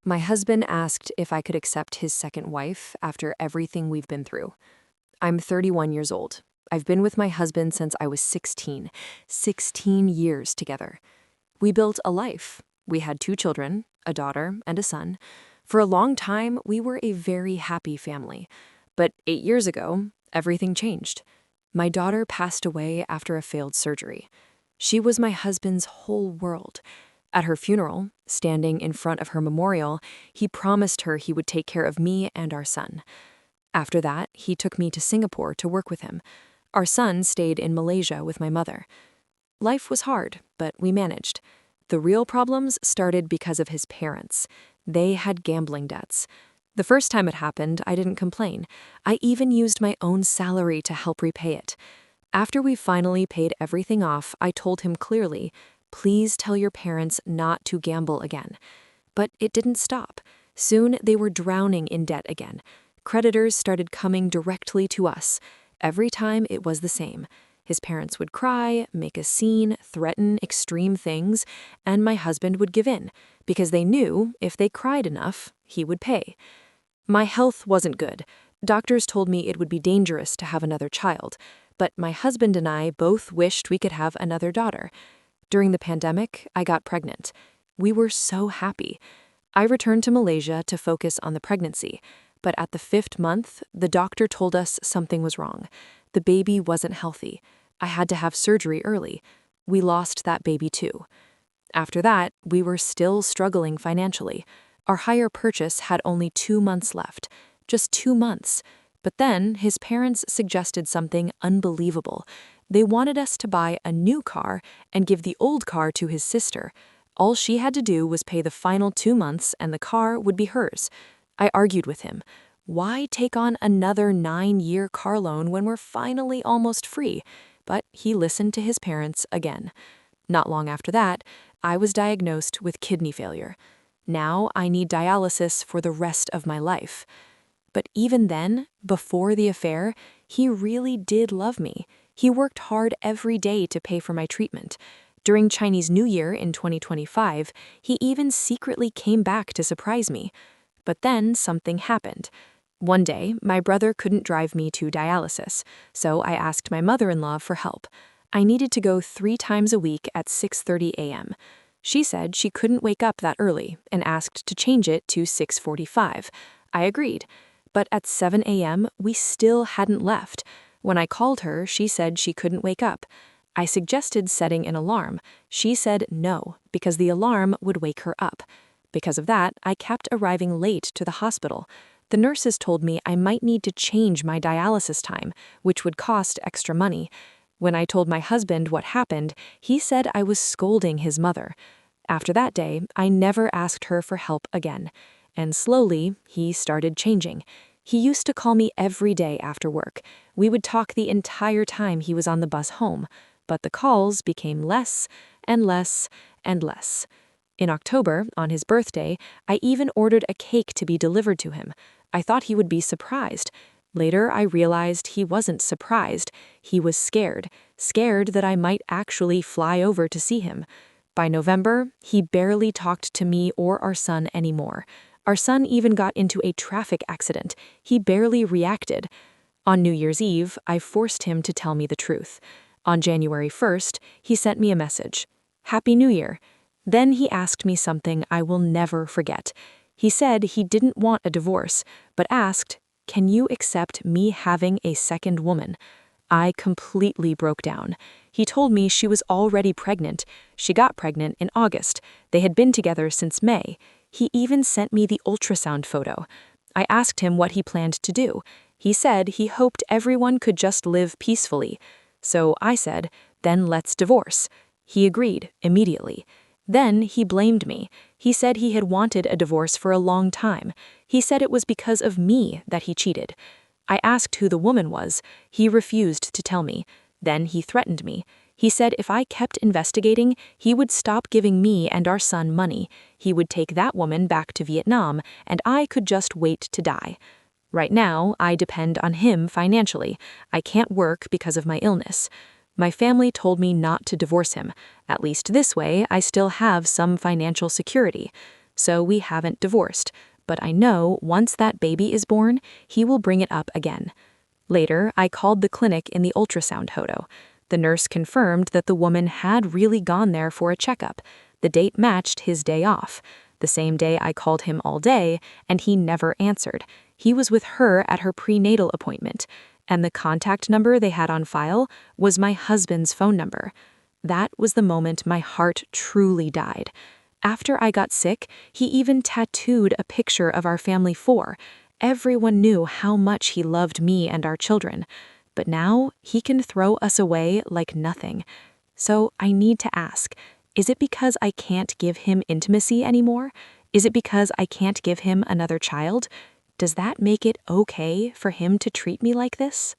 My husband asked if I could accept his second wife after everything we've been through. I'm 31 years old. I've been with my husband since I was 16. 16 years together. We built a life. We had 2 children, a daughter and a son. For a long time, we were a very happy family. But 8 years ago, everything changed. My daughter passed away after a failed surgery. She was my husband's whole world. At her funeral, standing in front of her memorial, he promised her he would take care of me and our son. After that, he took me to Singapore to work with him. Our son stayed in Malaysia with my mother. Life was hard, but we managed. The real problems started because of his parents. They had gambling debts. The first time it happened, I didn't complain. I even used my own salary to help repay it. After we finally paid everything off, I told him clearly, "Please tell your parents not to gamble again." But it didn't stop. Soon they were drowning in debt again. Creditors started coming directly to us. Every time it was the same. His parents would cry, make a scene, threaten extreme things, and my husband would give in, because they knew if they cried enough, he would pay. My health wasn't good. Doctors told me it would be dangerous to have another child, but my husband and I both wished we could have another daughter. During the pandemic, I got pregnant. We were so happy. I returned to Malaysia to focus on the pregnancy, but at the 5th month, the doctor told us something was wrong. The baby wasn't healthy. I had to have surgery early. We lost that baby too. After that, we were still struggling financially. Our hire purchase had only 2 months left. Just 2 months. But then his parents suggested something unbelievable. They wanted us to buy a new car and give the old car to his sister. All she had to do was pay the final 2 months and the car would be hers. I argued with him. Why take on another 9-year car loan when we're finally almost free? But he listened to his parents again. Not long after that, I was diagnosed with kidney failure. Now I need dialysis for the rest of my life. But even then, before the affair, he really did love me. He worked hard every day to pay for my treatment. During Chinese New Year in 2025, he even secretly came back to surprise me. But then something happened. One day, my brother couldn't drive me to dialysis, so I asked my mother-in-law for help. I needed to go 3 times a week at 6:30 a.m. She said she couldn't wake up that early and asked to change it to 6:45. I agreed. But at 7 a.m., we still hadn't left. When I called her, she said she couldn't wake up. I suggested setting an alarm. She said no, because the alarm would wake her up. Because of that, I kept arriving late to the hospital. The nurses told me I might need to change my dialysis time, which would cost extra money. When I told my husband what happened, he said I was scolding his mother. After that day, I never asked her for help again. And slowly, he started changing. He used to call me every day after work. We would talk the entire time he was on the bus home, but the calls became less and less and less. In October, on his birthday, I even ordered a cake to be delivered to him. I thought he would be surprised. Later, I realized he wasn't surprised. He was scared that I might actually fly over to see him. By November, he barely talked to me or our son anymore. Our son even got into a traffic accident. He barely reacted. On New Year's Eve, I forced him to tell me the truth. On January 1st, he sent me a message. "Happy New Year." Then he asked me something I will never forget. He said he didn't want a divorce, but asked, "Can you accept me having a second woman?" I completely broke down. He told me she was already pregnant. She got pregnant in August. They had been together since May. He even sent me the ultrasound photo. I asked him what he planned to do. He said he hoped everyone could just live peacefully. So I said, "Then let's divorce." He agreed immediately. Then he blamed me. He said he had wanted a divorce for a long time. He said it was because of me that he cheated. I asked who the woman was. He refused to tell me. Then he threatened me. He said if I kept investigating, he would stop giving me and our son money. He would take that woman back to Vietnam, and I could just wait to die. Right now, I depend on him financially. I can't work because of my illness. My family told me not to divorce him. At least this way, I still have some financial security. so we haven't divorced, but I know once that baby is born, he will bring it up again. Later, I called the clinic in the ultrasound photo. The nurse confirmed that the woman had really gone there for a checkup. The date matched his day off. The same day I called him all day, and he never answered. He was with her at her prenatal appointment, and the contact number they had on file was my husband's phone number. That was the moment my heart truly died. After I got sick, he even tattooed a picture of our family four. Everyone knew how much he loved me and our children. But now he can throw us away like nothing. So I need to ask, is it because I can't give him intimacy anymore? Is it because I can't give him another child? Does that make it okay for him to treat me like this?